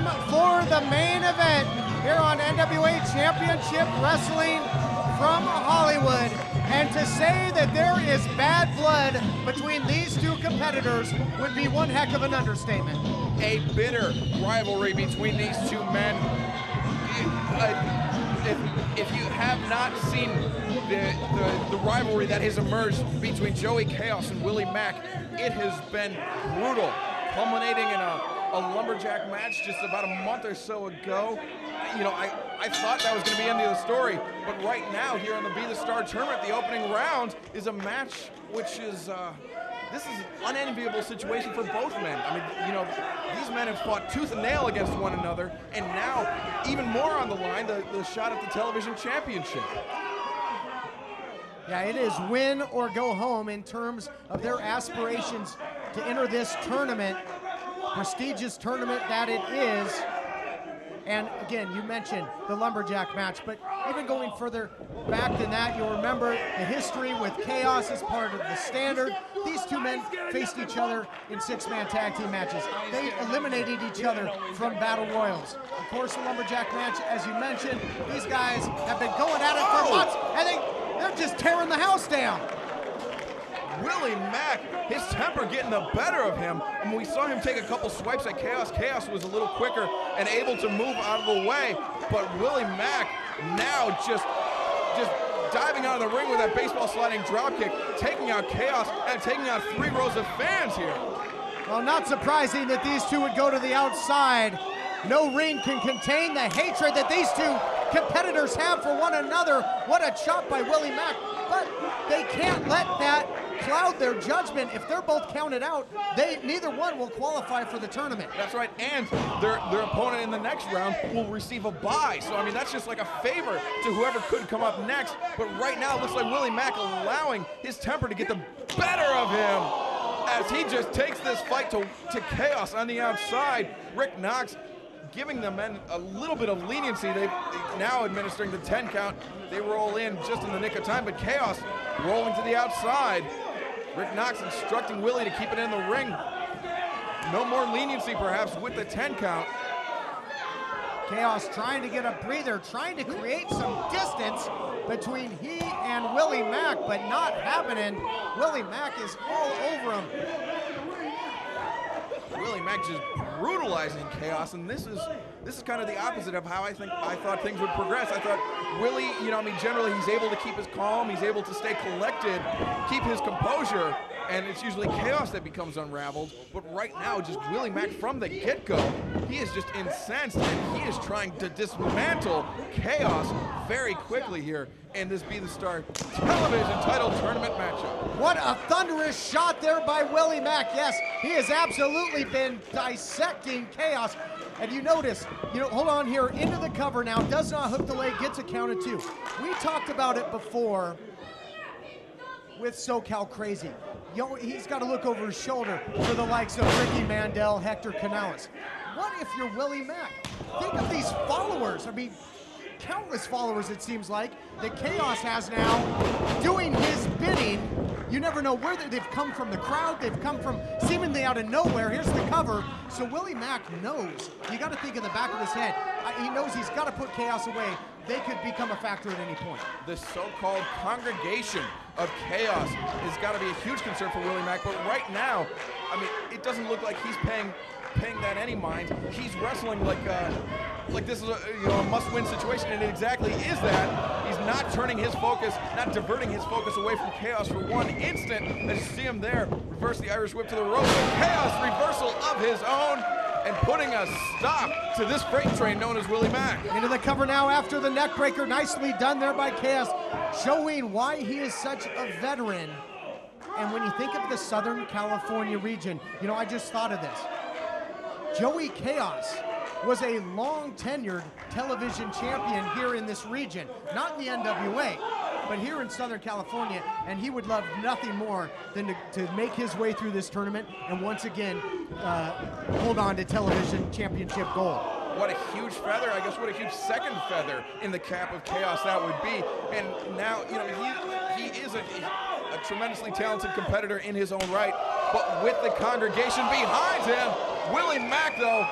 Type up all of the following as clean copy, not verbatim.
time for the main event here on NWA Championship Wrestling from Hollywood. And to say that there is bad blood between these two competitors would be one heck of an understatement. A bitter rivalry between these two men. If you have not seen the rivalry that has emerged between Joey Kaos and Willie Mack, it has been brutal, culminating in a lumberjack match just about a month or so ago. You know, I thought that was going to be the end of the story, but right now here on the Be The Star tournament, the opening round is a match which is, this is an unenviable situation for both men. I mean, you know, these men have fought tooth and nail against one another, and now even more on the line, the shot at the television championship. Yeah, it is win or go home in terms of their aspirations to enter this tournament, prestigious tournament that it is. And again, you mentioned the lumberjack match, but even going further back than that, you'll remember the history with Kaos as part of the standard. These two men faced each other in six-man tag team matches. They eliminated each other from battle royals. Of course, the lumberjack match, as you mentioned, these guys have been going at it for months, and they're just tearing the house down. Willie Mack, his temper getting the better of him. And we saw him take a couple swipes at Kaos. Kaos was a little quicker and able to move out of the way. But Willie Mack now just diving out of the ring with that baseball sliding dropkick, taking out Kaos and taking out 3 rows of fans here. Well, not surprising that these two would go to the outside. No ring can contain the hatred that these two competitors have for one another. What a chop by Willie Mack. But they can't let that cloud their judgment. If they're both counted out, neither one will qualify for the tournament. That's right, and their opponent in the next round will receive a bye. So, I mean, that's just like a favor to whoever could come up next. But right now, it looks like Willie Mack allowing his temper to get the better of him as he just takes this fight to Kaos on the outside. Rick Knox giving the men a little bit of leniency. They now administering the 10 count. They roll in just in the nick of time, but Kaos rolling to the outside. Rick Knox instructing Willie to keep it in the ring. No more leniency perhaps with the 10 count. Kaos trying to get a breather, trying to create some distance between he and Willie Mack, but not happening. Willie Mack is all over him. Willie Mack just brutalizing Kaos, and this is kind of the opposite of how I thought things would progress. I thought Willie, you know, I mean, generally he's able to keep his calm, he's able to stay collected, keep his composure, and it's usually Kaos that becomes unraveled. But right now, just Willie Mack from the get-go, he is just incensed, and he is trying to dismantle Kaos very quickly here in this Be The Star television title tournament matchup. What a thunderous shot there by Willie Mack. Yes, he has absolutely been dissecting Kaos. And you notice, you know, hold on here, into the cover now, does not hook the leg, gets a count of 2. We talked about it before with SoCal Crazy. He's got to look over his shoulder for the likes of Ricky Mandel, Hector Canales. What if you're Willie Mack? Think of these followers. I mean, countless followers, it seems like, that Kaos has now doing his bidding. You never know where they've come from, the crowd, they've come from seemingly out of nowhere. Here's the cover. So Willie Mack knows, you got to think in the back of his head, he knows he's got to put Kaos away. They could become a factor at any point. The so-called congregation of Kaos has got to be a huge concern for Willie Mack, but right now, I mean, it doesn't look like he's paying that any mind. He's wrestling like this is a must-win situation, and it exactly is that. He's not turning his focus, not diverting his focus away from Kaos for one instant. As you see him there, reverse the Irish whip to the rope. Kaos reversal of his own, and putting a stop to this freight train known as Willie Mack. Into the cover now after the neck breaker. Nicely done there by Kaos, showing why he is such a veteran. And when you think of the Southern California region, you know, I just thought of this. Joey Kaos was a long-tenured television champion here in this region, not in the NWA, but here in Southern California, and he would love nothing more than to make his way through this tournament and once again hold on to television championship gold. What a huge feather, I guess what a huge second feather in the cap of Kaos that would be. And now, you know, he is a tremendously talented competitor in his own right, but with the congregation behind him, Willie Mack, though,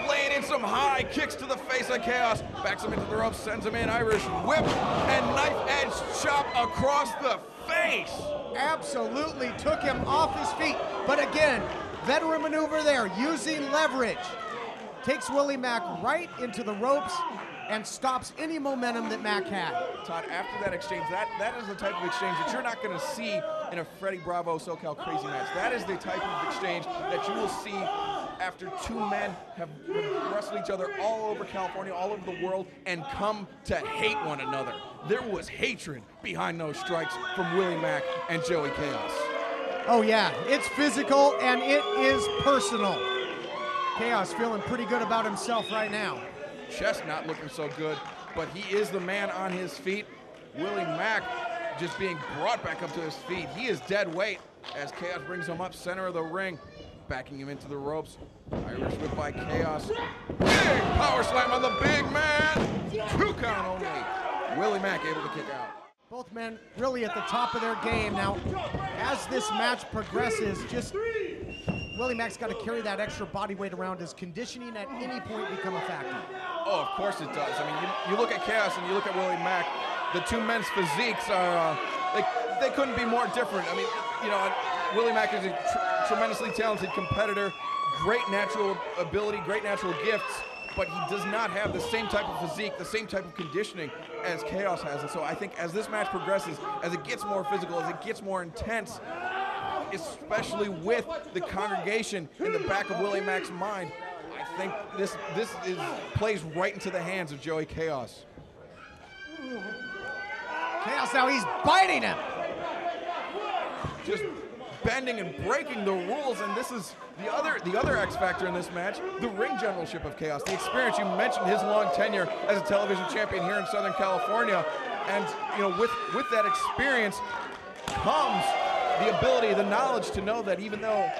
laying some high kicks to the face of Kaos. Backs him into the ropes, sends him in, Irish whip, and knife edge chop across the face. Absolutely took him off his feet. But again, veteran maneuver there, using leverage. Takes Willie Mack right into the ropes and stops any momentum that Mack had. Todd, after that exchange, that is the type of exchange that you're not going to see in a Freddie Bravo SoCal Crazy match. That is the type of exchange that you will see after two men have wrestled each other all over California, all over the world, and come to hate one another. There was hatred behind those strikes from Willie Mack and Joey Kaos. Oh yeah, it's physical and it is personal. Kaos feeling pretty good about himself right now. Chest not looking so good, but he is the man on his feet. Willie Mack just being brought back up to his feet. He is dead weight as Kaos brings him up center of the ring, backing him into the ropes. Irish whip by Kaos. Big power slam on the big man. 2 count only. Willie Mack able to kick out. Both men really at the top of their game. Now, as this match progresses, Willie Mack's got to carry that extra body weight around. Does conditioning at any point become a factor? Oh, of course it does. I mean, you look at Kaos and you look at Willie Mack, the two men's physiques are, they couldn't be more different. I mean, you know, Willie Mack is a tremendously talented competitor, great natural ability, great natural gifts, but he does not have the same type of physique, the same type of conditioning as Kaos has. And so I think as this match progresses, as it gets more physical, as it gets more intense, especially with the congregation in the back of Willie Mack's mind, I think this plays right into the hands of Joey Kaos. Kaos now, he's biting him. Just bending and breaking the rules, and this is the other X factor in this match, the ring generalship of Kaos, the experience. You mentioned his long tenure as a television champion here in Southern California, and you know, with that experience comes the ability, the knowledge to know that even though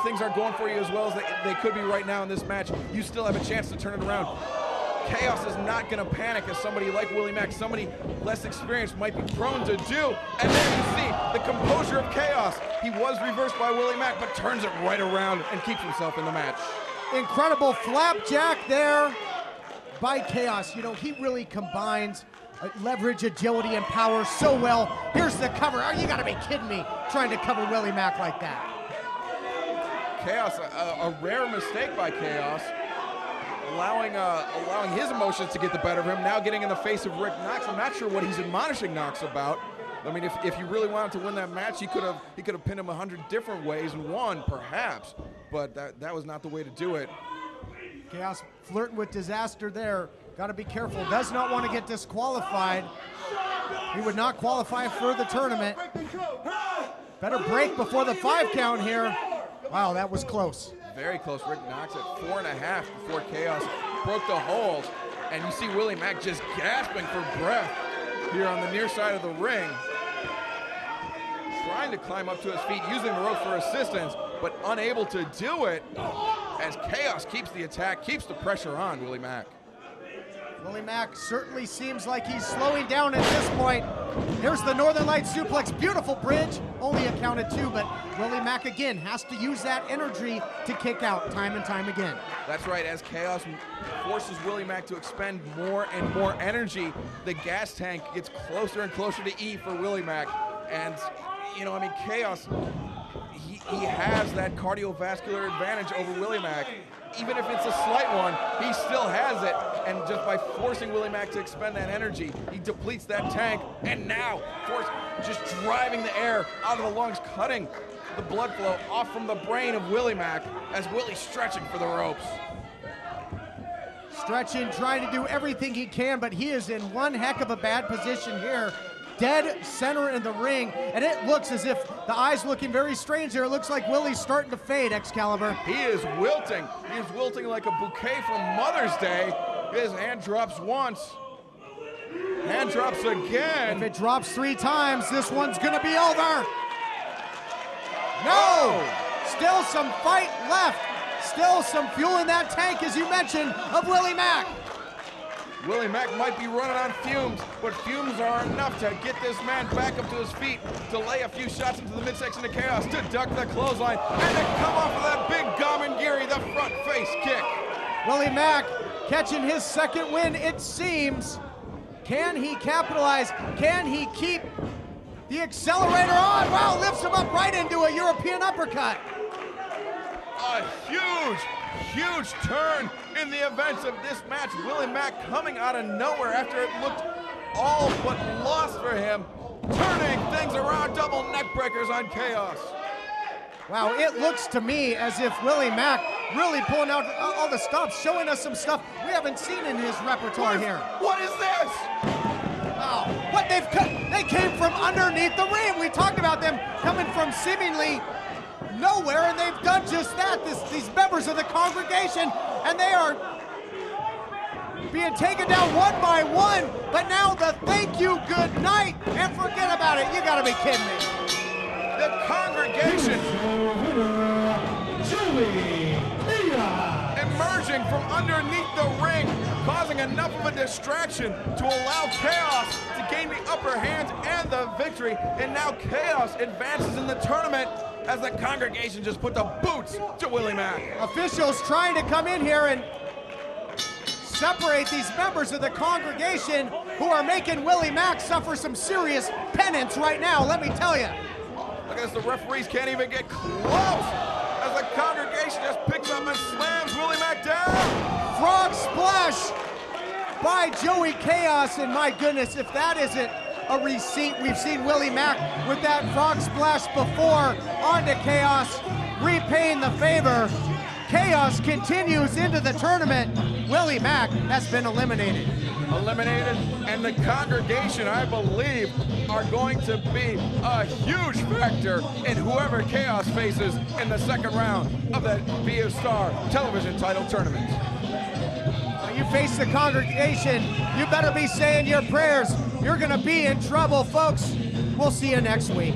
things aren't going for you as well as they could be right now in this match, you still have a chance to turn it around. Kaos is not going to panic as somebody like Willie Mack, somebody less experienced, might be prone to do. And there you see the composure of Kaos. He was reversed by Willie Mack, but turns it right around and keeps himself in the match. Incredible flapjack there by Kaos. You know, he really combines leverage, agility, and power so well. Here's the cover. Oh, you gotta be kidding me, trying to cover Willie Mack like that. Kaos, a rare mistake by Kaos, allowing his emotions to get the better of him, now getting in the face of Rick Knox. I'm not sure what he's admonishing Knox about. I mean, if you really wanted to win that match, he could have pinned him 100 different ways and won, perhaps, but that was not the way to do it. Kaos flirting with disaster there. Got to be careful. Does not want to get disqualified. He would not qualify for the tournament. Better break before the 5 count here. Wow, that was close. Very close. Rick Knox at 4.5 before Kaos broke the hold. And you see Willie Mack just gasping for breath here on the near side of the ring. Trying to climb up to his feet, using the rope for assistance, but unable to do it as Kaos keeps the attack, keeps the pressure on Willie Mack. Willie Mack certainly seems like he's slowing down at this point. Here's the Northern Lights suplex, beautiful bridge, only a count of 2, but Willie Mack again has to use that energy to kick out time and time again. That's right, as Kaos forces Willie Mack to expend more and more energy, the gas tank gets closer and closer to E for Willie Mack. And, you know, I mean, Kaos, he has that cardiovascular advantage over Willie Mack. Even if it's a slight one, he still has it. And just by forcing Willie Mack to expend that energy, he depletes that tank. And now, just driving the air out of the lungs, cutting the blood flow off from the brain of Willie Mack as Willie's stretching for the ropes. Stretching, trying to do everything he can, but he is in one heck of a bad position here. Dead center in the ring, and it looks as if the eye's looking very strange here. It looks like Willie's starting to fade, Excalibur. He is wilting. He is wilting like a bouquet from Mother's Day. His hand drops once. Hand drops again. If it drops 3 times, this one's gonna be over. No! Still some fight left. Still some fuel in that tank, as you mentioned, of Willie Mack. Willie Mack might be running on fumes, but fumes are enough to get this man back up to his feet, to lay a few shots into the midsection of Kaos, to duck the clothesline, and to come off of that big Gamengiri, the front face kick. Willie Mack catching his second win, it seems. Can he capitalize? Can he keep the accelerator on? Wow, lifts him up right into a European uppercut. A huge, huge turn in the events of this match. Willie Mack coming out of nowhere after it looked all but lost for him, turning things around, double neck breakers on Kaos. Wow, it looks to me as if Willie Mack really pulling out all the stops, showing us some stuff we haven't seen in his repertoire here. What is this? Wow, what they came from underneath the ring. We talked about them coming from seemingly nowhere, and they've done just that. These members of the congregation, and they are being taken down one by one, but now the thank you, good night, and forget about it. You gotta be kidding me. The congregation emerging from underneath the ring, causing enough of a distraction to allow Kaos to gain the upper hand and the victory, and now Kaos advances in the tournament as the congregation just put the boots to Willie Mack. Officials trying to come in here and separate these members of the congregation who are making Willie Mack suffer some serious penance right now, let me tell you. Look at this, the referees can't even get close as the congregation just picks up and slams Willie Mack down. Frog splash by Joey Kaos, and my goodness, if that isn't a receipt. We've seen Willie Mack with that frog splash before onto Kaos, repaying the favor. Kaos continues into the tournament. Willie Mack has been eliminated. And the congregation, I believe, are going to be a huge factor in whoever Kaos faces in the second round of that Be a Star television title tournament. When you face the congregation, you better be saying your prayers. You're gonna be in trouble, folks. We'll see you next week.